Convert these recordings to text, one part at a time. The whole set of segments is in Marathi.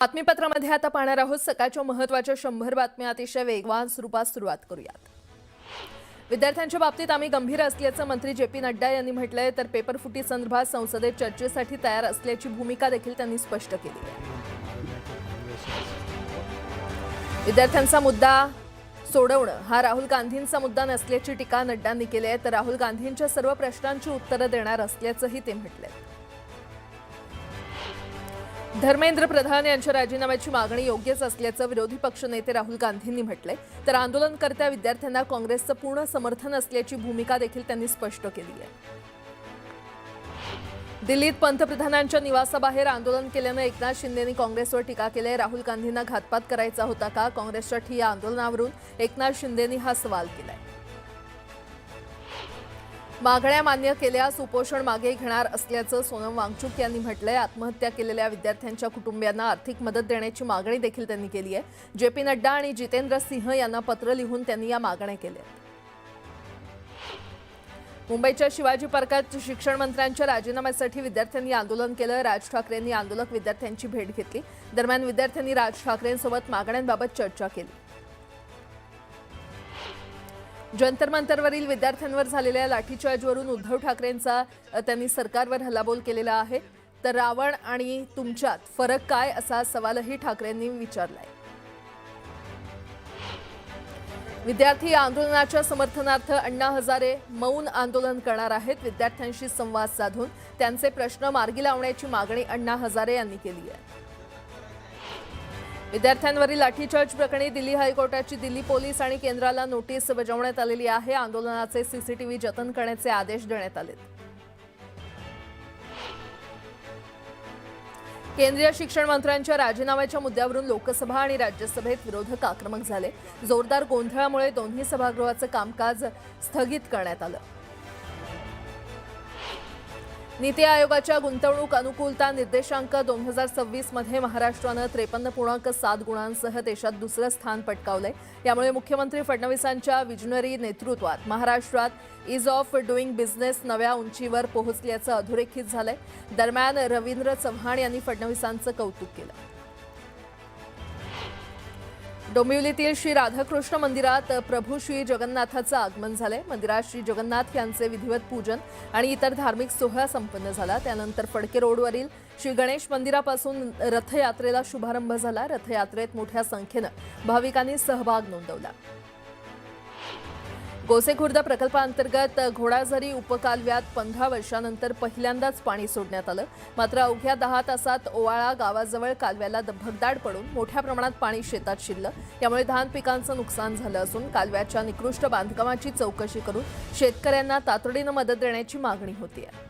बातमीपत्रामध्ये आता पाहणार आहोत सकाळच्या महत्त्वाच्या 100 बातम्या अतिशय वेगवान स्वरूपात सुरुवात करूयात। विद्यार्थ्यांच्या बाबतीत आम्ही गंभीर असल्याचं मंत्री जे.पी. नड्डा यांनी म्हटलंय, तर पेपरफुटी संदर्भात संसदेत चर्चेसाठी तयार असल्याची भूमिका देखील त्यांनी स्पष्ट केली आहे। विद्यार्थ्यांचा मुद्दा सोडवणं हा राहुल गांधींचा मुद्दा नसल्याची टीका नड्डांनी केली आहे, तर राहुल गांधींच्या सर्व प्रश्नांची उत्तरं देणार असल्याचंही ते म्हटलंय। धर्मेंद्र प्रधान यांच्या राजीनाम्याची मागणी योग्यच असल्याचं विरोधी पक्षनेते राहुल गांधींनी म्हटलंय, तर आंदोलनकर्त्या विद्यार्थ्यांना काँग्रेसचं पूर्ण समर्थन असल्याची भूमिका देखील त्यांनी स्पष्ट केली आहे। दिल्लीत पंतप्रधानांच्या निवासाबाहेर आंदोलन केल्यानं एकनाथ शिंदेंनी काँग्रेसवर टीका केली आहे। राहुल गांधींना घातपात करायचा होता का? काँग्रेसच्या ठिय्या आंदोलनावरून एकनाथ शिंदेंनी हा सवाल केलाय। मागण्या मान्य केल्यास उपोषण मागे घेणार असल्याचं सोनम वांगचुक यांनी म्हटलंय। आत्महत्या केलेल्या विद्यार्थ्यांच्या कुटुंबियांना आर्थिक मदत देण्याची मागणी देखील त्यांनी केली आहे। जे.पी. नड्डा आणि जितेंद्र सिंह यांना पत्र लिहून त्यांनी या मागण्या केल्या। मुंबईच्या शिवाजी पार्कात शिक्षण मंत्र्यांच्या राजीनाम्यासाठी विद्यार्थ्यांनी आंदोलन केलं। राज ठाकरेंनी आंदोलक विद्यार्थ्यांची भेट घेतली। दरम्यान विद्यार्थ्यांनी राज ठाकरेंसोबत मागण्यांबाबत चर्चा केली। जंतर मंतरवरील विद्यार्थ्यांवर झालेल्या लाठीचार्जवरून उद्धव ठाकरेंचा त्यांनी सरकारवर हल्लाबोल केलेला आहे, तर रावण आणि तुमच्यात फरक काय असा सवालही ठाकरेंनी विचारलाय। विद्यार्थी आंदोलनाच्या समर्थनार्थ अण्णा हजारे मौन आंदोलन करणार आहेत। विद्यार्थ्यांशी संवाद साधून त्यांचे प्रश्न मार्गी लावण्याची मागणी अण्णा हजारे यांनी केली आहे। विद्यार्थ्यांवरील लाठीचार्ज प्रकरणी दिल्ली हायकोर्टाची दिल्ली पोलीस आणि केंद्राला नोटीस बजावण्यात आलेली आहे। आंदोलनाचे सीसीटीव्ही जतन करण्याचे आदेश देण्यात आले। केंद्रीय शिक्षण मंत्र्यांच्या राजीनाम्याच्या मुद्द्यावरून लोकसभा आणि राज्यसभेत विरोधक आक्रमक झाले। जोरदार गोंधळामुळे दोन्ही सभागृहाचं कामकाज स्थगित करण्यात आलं। नीती आयोगाच्या गुंतवणूक अनुकूलता निर्देशांक 2026 मध्ये महाराष्ट्रानं 53.7 गुणांसह देशात दुसरं स्थान पटकावलंय। यामुळे मुख्यमंत्री फडणवीसांच्या विजनरी नेतृत्वात महाराष्ट्रात ईज ऑफ डुईंग बिझनेस नव्या उंचीवर पोहोचल्याचं अधोरेखित झालंय। दरम्यान रवींद्र चव्हाण यांनी फडणवीसांचं कौतुक केलं। डोंबिवलीतील श्री राधाकृष्ण मंदिरात प्रभू श्री जगन्नाथाचं आगमन झालंय। मंदिरात श्री जगन्नाथ यांचे विधिवत पूजन आणि इतर धार्मिक सोहळा संपन्न झाला। त्यानंतर फडके रोडवरील श्री गणेश मंदिरापासून रथयात्रेला शुभारंभ झाला। रथयात्रेत मोठ्या संख्येनं भाविकांनी सहभाग नोंदवला। गोसेखुर्द प्रकल्पांतर्गत घोडाझरी उपकालव्यात 15 वर्षांनंतर पहिल्यांदाच पाणी सोडण्यात आलं। मात्र अवघ्या 10 तासात ओवाळा गावाजवळ कालव्याला भगदाड पडून मोठ्या प्रमाणात पाणी शेतात शिरलं। यामुळे धान पिकांचं नुकसान झालं असून कालव्याच्या निकृष्ट बांधकामाची चौकशी करून शेतकऱ्यांना तातडीनं मदत देण्याची मागणी होतीये।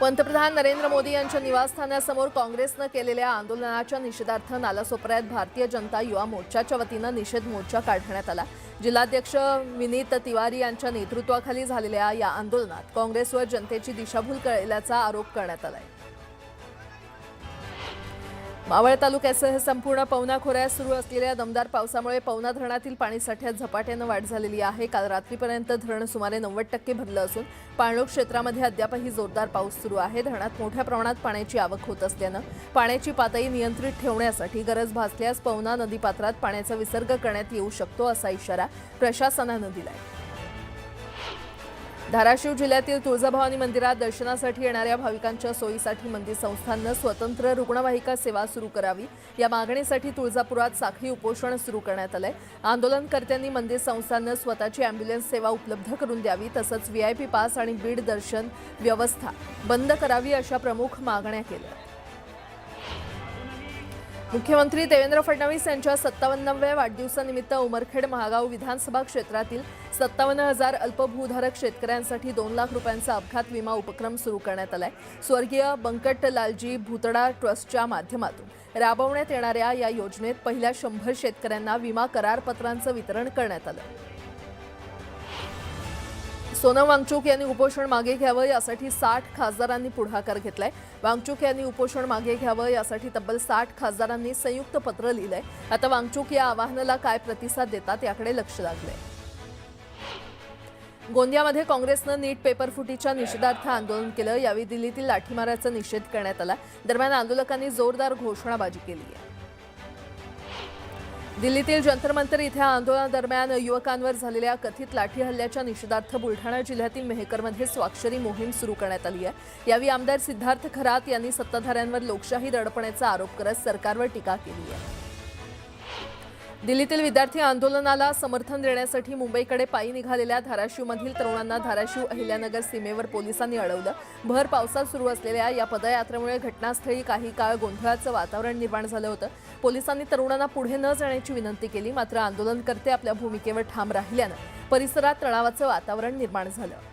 पंतप्रधान नरेंद्र मोदी यांच्या निवासस्थानासमोर काँग्रेसनं केलेल्या आंदोलनाच्या निषेधार्थ नालासोपाऱ्यात भारतीय जनता युवा मोर्चाच्या वतीनं निषेध मोर्चा काढण्यात आला। जिल्हाध्यक्ष विनीत तिवारी यांच्या नेतृत्वाखाली झालेल्या या आंदोलनात काँग्रेसवर जनतेची दिशाभूल केल्याचा आरोप करण्यात आलाय। मावळ तालुक्यासह संपूर्ण पवना खोऱ्यात सुरू असलेल्या दमदार पावसामुळे पवना धरणातील पाणीसाठ्यात झपाट्यानं वाढ झालेली आहे। काल रात्रीपर्यंत धरण सुमारे 90% भरलं असून पाणलोट क्षेत्रामध्ये अद्यापही जोरदार पाऊस सुरू आहे। धरणात मोठ्या प्रमाणात पाण्याची आवक होत असल्यानं पाण्याची पातळी नियंत्रित ठेवण्यासाठी गरज भासल्यास पवना नदीपात्रात पाण्याचा विसर्ग करण्यात येऊ शकतो असा इशारा प्रशासनानं दिलाय। धाराशिव जिल्ह्यातील तुळजाभवानी मंदिरात दर्शनासाठी येणाऱ्या भाविकांच्या सोयीसाठी मंदिर संस्थाननं स्वतंत्र रुग्णवाहिका सेवा सुरू करावी या मागणीसाठी तुळजापुरात साखळी उपोषण सुरू करण्यात आलंय। आंदोलनकर्त्यांनी मंदिर संस्थाननं स्वतःची अँब्युलन्स सेवा उपलब्ध करून द्यावी, तसंच व्हीआयपी पास आणि बीड दर्शन व्यवस्था बंद करावी अशा प्रमुख मागण्या केल्या। मुख्यमंत्री देवेंद्र फडणवीस यांच्या 57व्या वाढदिवसानिमित्त उमरखेड महागाव विधानसभा क्षेत्रातील 57,000 अल्पभूधारक शेतकऱ्यांसाठी 2 लाख रुपयांचा अपघात विमा उपक्रम सुरू करण्यात आलाय। स्वर्गीय बंकटलालजी भुतडा ट्रस्टच्या माध्यमातून राबवण्यात येणाऱ्या या योजनेत पहिल्या 100 शेतकऱ्यांना विमा करारपत्रांचं वितरण करण्यात आलं। सोनम वांगचुक यांनी उपोषण मागे घ्यावं यासाठी 60 खासदारांनी पुढाकार घेतलाय। वांगचुक यांनी उपोषण मागे घ्यावं यासाठी तब्बल 60 खासदारांनी संयुक्त पत्र लिहिलंय। आता वांगचुक या आवाहनाला काय प्रतिसाद देतात याकडे लक्ष लागलंय। गोंदियामध्ये काँग्रेसनं नीट पेपर फुटीच्या निषेधार्थ आंदोलन केलं। यावेळी दिल्लीतील लाठीमाराचा निषेध करण्यात आला। दरम्यान आंदोलकांनी जोरदार घोषणाबाजी केली आहे। दिल्लीतील जंतर मंतर इथे आंदोलनादरम्यान युवकांवर झालेल्या कथित लाठी हल्ल्याच्या निषेधार्थ बुलढाणा जिल्ह्यातील मेहकरमध्ये स्वाक्षरी मोहीम सुरू करण्यात आली आहे। यावेळी आमदार सिद्धार्थ खरात यांनी सत्ताधाऱ्यांवर लोकशाही दडपण्याचा आरोप करत सरकारवर टीका केली आहे। दिल्लीतील विद्यार्थी आंदोलनाला समर्थन देण्यासाठी मुंबईकडे पायी निघालेल्या धाराशिवमधील तरुणांना धाराशिव अहिल्यानगर सीमेवर पोलिसांनी अडवलं। भर पावसात सुरू असलेल्या या पदयात्रेमुळे घटनास्थळी काही काळ गोंधळाचं वातावरण निर्माण झालं होतं। पोलिसांनी तरुणांना पुढे न जाण्याची विनंती केली, मात्र आंदोलनकर्ते आपल्या भूमिकेवर ठाम राहिल्यानं परिसरात तणावाचं वातावरण निर्माण झालं।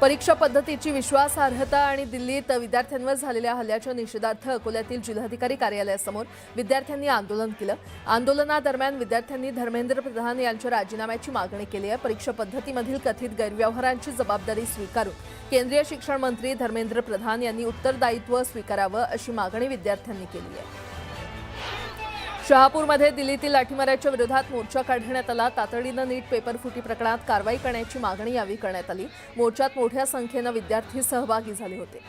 परीक्षा पद्धतीची विश्वासार्हता आणि दिल्लीत विद्यार्थ्यांवर झालेल्या हल्ल्याच्या निषेधार्थ अकोल्यातील जिल्हाधिकारी कार्यालयासमोर विद्यार्थ्यांनी आंदोलन केलं। आंदोलनादरम्यान विद्यार्थ्यांनी धर्मेंद्र प्रधान यांच्या राजीनाम्याची मागणी केली आहे। परीक्षा पद्धतीमधील कथित गैरव्यवहारांची जबाबदारी स्वीकारून केंद्रीय शिक्षण मंत्री धर्मेंद्र प्रधान यांनी उत्तरदायित्व स्वीकारावं अशी मागणी विद्यार्थ्यांनी केली आहे। शहापूरमध्ये दिल्लीतील लाठीमाराच्या विरोधात मोर्चा काढण्यात आला। तातडीनं नीट पेपर फुटी प्रकरणात कारवाई करण्याची मागणी यावेळी करण्यात आली। मोर्चात मोठ्या संख्येनं विद्यार्थी सहभागी झाले होते।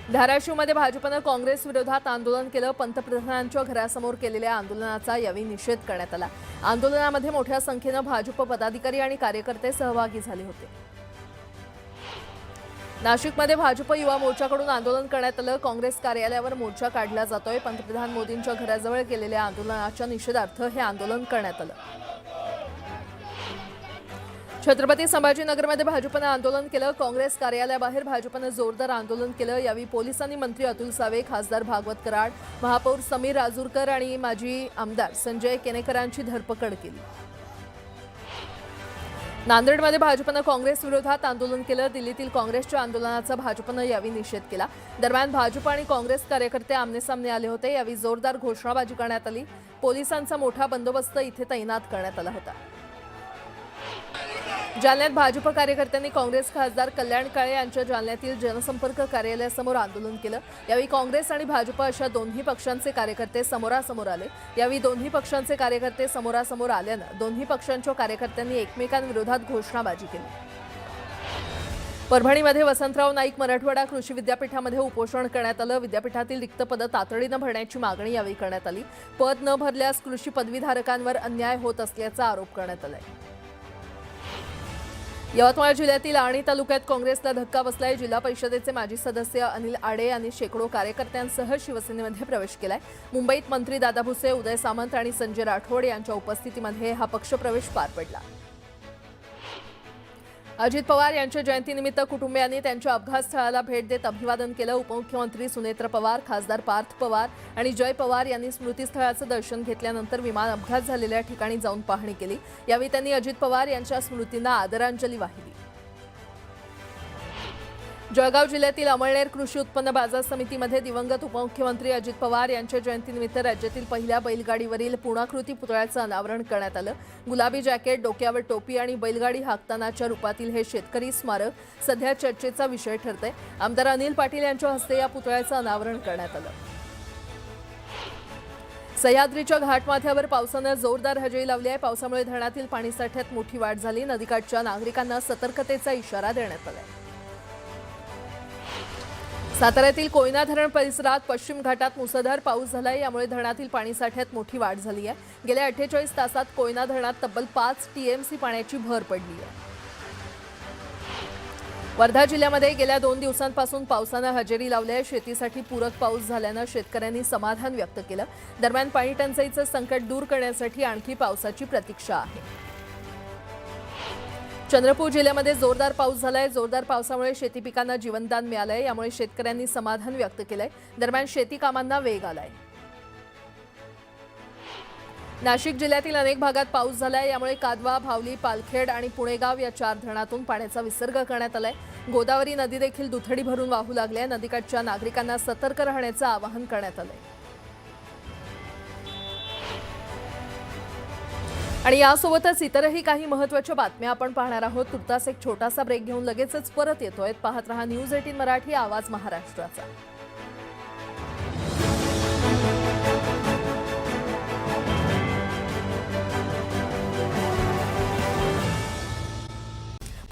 धाराशिवमध्ये भाजपनं काँग्रेस विरोधात आंदोलन केलं। पंतप्रधानांच्या घरासमोर केलेल्या आंदोलनाचा यावेळी निषेध करण्यात आला। आंदोलनामध्ये मोठ्या संख्येनं भाजप पदाधिकारी आणि कार्यकर्ते सहभागी झाले होते। नाशिकमध्ये भाजप युवा मोर्चाकडून आंदोलन करण्यात आलं। काँग्रेस कार्यालयावर मोर्चा काढला जातोय। पंतप्रधान मोदींच्या घराजवळ केलेल्या आंदोलनाच्या निषेधार्थ हे आंदोलन करण्यात आलं। छत्रपती संभाजीनगरमध्ये भाजपनं आंदोलन केलं। काँग्रेस कार्यालयाबाहेर भाजपनं जोरदार आंदोलन केलं। यावेळी पोलिसांनी मंत्री अतुल सावे, खासदार भागवत कराड, महापौर समीर राजूरकर आणि माजी आमदार संजय केनेकरांची धरपकड केली। नांदेडमध्ये भाजपनं काँग्रेस विरोधात आंदोलन केलं। दिल्लीतील काँग्रेसच्या आंदोलनाचा भाजपनं यावेळी निषेध केला। दरम्यान भाजप आणि काँग्रेस कार्यकर्ते आमनेसामने आले होते। यावेळी जोरदार घोषणाबाजी करण्यात आली। पोलिसांचा मोठा बंदोबस्त इथे तैनात करण्यात आला होता। जालन्यात भाजप कार्यकर्त्यांनी काँग्रेस खासदार कल्याण काळे यांच्या जालन्यातील जनसंपर्क कार्यालयासमोर आंदोलन केलं। यावेळी काँग्रेस आणि भाजप अशा दोन्ही पक्षांचे कार्यकर्ते समोरासमोर आले। यावेळी दोन्ही पक्षांचे कार्यकर्ते समोरासमोर आल्यानं दोन्ही पक्षांच्या कार्यकर्त्यांनी एकमेकांविरोधात घोषणाबाजी केली। परभणीमध्ये वसंतराव नाईक मराठवाडा कृषी विद्यापीठामध्ये उपोषण करण्यात आलं। विद्यापीठातील रिक्त पदं तातडीनं भरण्याची मागणी यावेळी करण्यात आली। पद न भरल्यास कृषी पदवीधारकांवर अन्याय होत असल्याचा आरोप करण्यात आलाय। यवतमाळ जिल्ह्यातील आर्णी तालुक्यात काँग्रेसला धक्का बसलाय। जिल्हा परिषदेचे माजी सदस्य अनिल आडे यांनी शेकडो कार्यकर्त्यांसह शिवसेनेमध्ये प्रवेश केलाय। मुंबईत मंत्री दादा भुसे, उदय सामंत आणि संजय राठोड यांच्या उपस्थितीमध्ये हा पक्षप्रवेश पार पडला। अजित पवार यांच्या जयंतीनिमित्त कुटुंबियांनी त्यांच्या अपघातस्थळाला भेट देत अभिवादन केलं। उपमुख्यमंत्री सुनेत्र पवार, खासदार पार्थ पवार आणि जय पवार यांनी स्मृतीस्थळाचं दर्शन घेतल्यानंतर विमान अपघात झालेल्या ठिकाणी जाऊन पाहणी केली। यावेळी त्यांनी अजित पवार यांच्या स्मृतींना आदरांजली वाहिली। जळगाव जिल्ह्यातील अमळनेर कृषी उत्पन्न बाजार समितीमध्ये दिवंगत उपमुख्यमंत्री अजित पवार यांच्या जयंतीनिमित्त राज्यातील पहिल्या बैलगाडीवरील पूर्णाकृती पुतळ्याचं अनावरण करण्यात आलं। गुलाबी जॅकेट, डोक्यावर टोपी आणि बैलगाडी हाकतानाच्या रूपातील हे शेतकरी स्मारक सध्या चर्चेचा विषय ठरतंय। आमदार अनिल पाटील यांच्या हस्ते या पुतळ्याचं अनावरण करण्यात आलं। सह्याद्रीच्या घाटमाथ्यावर पावसानं जोरदार हजेरी लावली आहे। पावसामुळे धरणातील पाणीसाठ्यात मोठी वाढ झाली। नदीकाठच्या नागरिकांना सतर्कतेचा इशारा देण्यात आलाय। साताऱ्यातील कोयना धरण परिसरात पश्चिम घाटात मुसळधार पाऊस झालाय। यामुळे धरणातील पाणीसाठ्यात मोठी वाढ झाली आहे। गेल्या 48 तासात कोयना धरणात तब्बल 5 टीएमसी पाण्याची भर पडली आहे। वर्धा जिल्ह्यामध्ये गेल्या 2 दिवसांपासून पावसानं हजेरी लावली आहे। शेतीसाठी पूरक पाऊस झाल्यानं शेतकऱ्यांनी समाधान व्यक्त केलं। दरम्यान पाणी टंचाईचं संकट दूर करण्यासाठी आणखी पावसाची प्रतीक्षा आहे। चंद्रपूर जिल्ह्यामध्ये जोरदार पाऊस झालाय। जोरदार पावसामुळे शेती पिकांना जीवनदान मिळालंय। यामुळे शेतकऱ्यांनी समाधान व्यक्त केलंय। दरम्यान शेती कामांना वेग आलाय। नाशिक जिल्ह्यातील अनेक भागात पाऊस झालाय। यामुळे कादवा, भावली, पालखेड आणि पुणेगाव या 4 धरणातून पाण्याचा विसर्ग करण्यात आलाय। गोदावरी नदी देखील दुथडी भरून वाहू लागली आहे। नदीकाठच्या नागरिकांना सतर्क राहण्याचं आवाहन करण्यात आलंय। आणि यासोबतच इतरही काही महत्त्वाच्या बातम्या आपण पाहणार आहोत। तुर्तास एक छोटासा ब्रेक घेऊन लगेचच परत येतोय। पाहत रहा न्यूज 18 मराठी, आवाज महाराष्ट्राचा।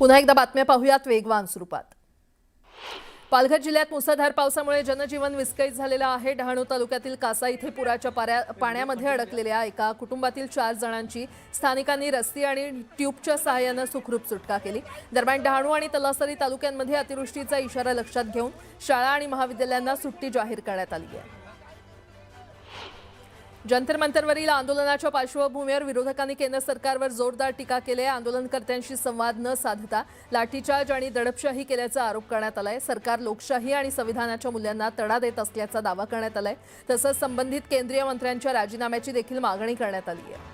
पुन्हा एकदा बातम्या पाहूयात वेगवान स्वरूपात। पालघर जिल्ह्यात मुसळधार पावसामुळे जनजीवन विस्कळीत झालेलं आहे। डहाणू तालुक्यातील कासा इथे पुराच्या पाण्यामध्ये अडकलेल्या एका कुटुंबातील 4 जणांची स्थानिकांनी रस्सी आणि ट्यूबच्या सहाय्याने सुखरूप सुटका केली। दरम्यान डहाणू आणि तलासरी तालुक्यांमध्ये अतिवृष्टीचा इशारा लक्षात घेऊन शाळा आणि महाविद्यालयांना सुट्टी जाहीर करण्यात आली आहे। जंतर मंतरवरील आंदोलनाच्या पार्श्वभूमीवर विरोधकांनी केंद्र सरकारवर जोरदार टीका केली आहे। आंदोलनकर्त्यांशी संवाद न साधता लाठीचार्ज आणि दडपशाही केल्याचा आरोप करण्यात आलाय। सरकार लोकशाही आणि संविधानाच्या मूल्यांना तडा देत असल्याचा दावा करण्यात आलाय। तसंच संबंधित केंद्रीय मंत्र्यांच्या राजीनाम्याची देखील मागणी करण्यात आली आहे।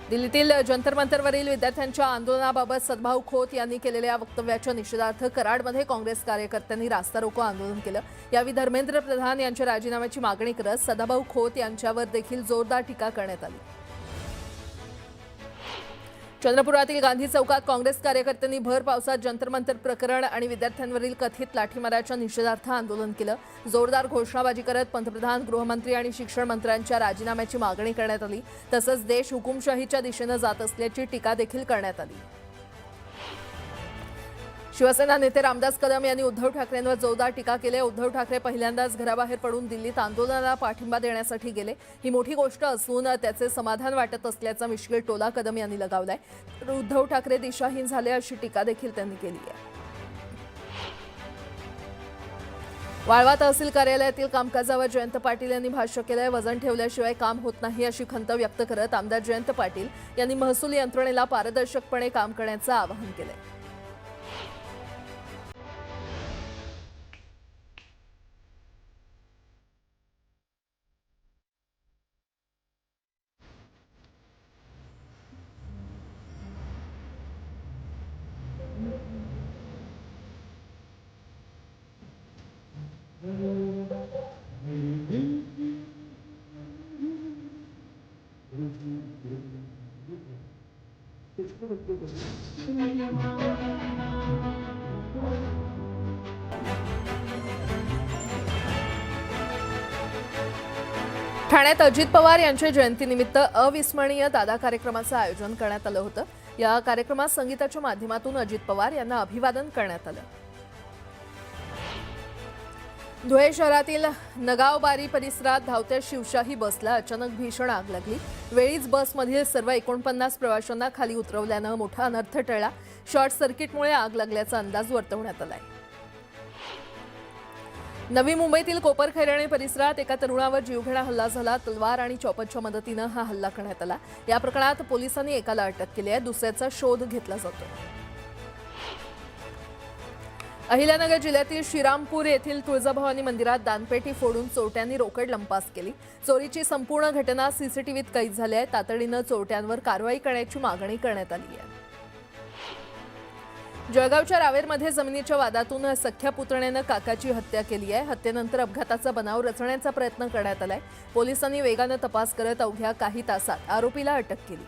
दिल्लीतील जंतर मंतरवरील विद्यार्थ्यांच्या आंदोलनाबाबत सदाभाऊ खोत यांनी केलेल्या वक्तव्याच्या निषेधार्थ कराडमध्ये काँग्रेस कार्यकर्त्यांनी रास्ता रोको आंदोलन केलं। यावेळी धर्मेंद्र प्रधान यांच्या राजीनाम्याची मागणी करत सदाभाऊ खोत यांच्यावर देखील जोरदार टीका करण्यात आली। चंद्रपुरातील गांधी चौकात काँग्रेस कार्यकर्त्यांनी भर पावसात जंतर मंतर प्रकरण आणि विद्यार्थ्यांवरील कथित लाठीमाराच्या निषेधार्थ आंदोलन केलं। जोरदार घोषणाबाजी करत पंतप्रधान, गृहमंत्री आणि शिक्षण मंत्र्यांच्या राजीनाम्याची मागणी करण्यात आली। तसंच देश हुकुमशाहीच्या दिशेने जात असल्याची टीका देखील करण्यात आली। शिवसेना नेते रामदास कदम यांनी उद्धव ठाकरेंवर जोरदार टीका केली। उद्धव ठाकरे पहिल्यांदाच घराबाहेर पडून दिल्लीत आंदोलनाला पाठिंबा देण्यासाठी गेले। ही मोठी गोष्ट असून त्याचे समाधान वाटत असल्याचा मिश्किल टोला कदम यांनी लगावलाय। तर उद्धव ठाकरे दिशाहीन झाले अशी टीका देखील त्यांनी केली आहे। वाळवा तहसील कार्यालयातील कामकाजावर जयंत पाटील यांनी भाष्य केलंय। वजन ठेवल्याशिवाय काम होत नाही अशी खंत व्यक्त करत आमदार जयंत पाटील यांनी महसूल यंत्रणेला पारदर्शकपणे काम करण्याचं आवाहन केलंय। ठाण्यात अजित पवार यांच्या जयंतीनिमित्त अविस्मरणीय दादा कार्यक्रमाचं आयोजन करण्यात आलं होतं। या कार्यक्रमात संगीताच्या माध्यमातून अजित पवार यांना अभिवादन करण्यात आलं। धुळे शहरातील नगावबारी परिसरात धावत्या शिवशाही बसला अचानक भीषण आग लागली। वेळीच बसमधील सर्व 49 प्रवाशांना खाली उतरवल्यानं मोठा अनर्थ टळला। शॉर्ट सर्किटमुळे आग लागल्याचा अंदाज वर्तवण्यात आलाय। नवी मुंबईतील कोपरखैरणे परिसरात एका तरुणावर जीवघेणा हल्ला झाला। तलवार आणि चॉपरच्या मदतीनं हा हल्ला करण्यात आला। या प्रकरणात पोलिसांनी एकाला अटक केली आहे। दुसऱ्याचा शोध घेतला जातो। अहिल्यानगर जिल्ह्यातील श्रीरामपूर येथील तुळजाभवानी मंदिरात दानपेटी फोडून चोरट्यांनी रोकड लंपास केली। चोरीची संपूर्ण घटना सीसीटीव्हीत कैद झाली आहे। तातडीनं चोरट्यांवर कारवाई करण्याची मागणी करण्यात आली आहे। जळगावच्या रावेरमध्ये जमिनीच्या वादातून सख्या पुतण्यानं काकाची हत्या केली आहे। हत्येनंतर अपघाताचा बनाव रचण्याचा प्रयत्न करण्यात आलाय। पोलिसांनी वेगानं तपास करत अवघ्या काही तासात आरोपीला अटक केली।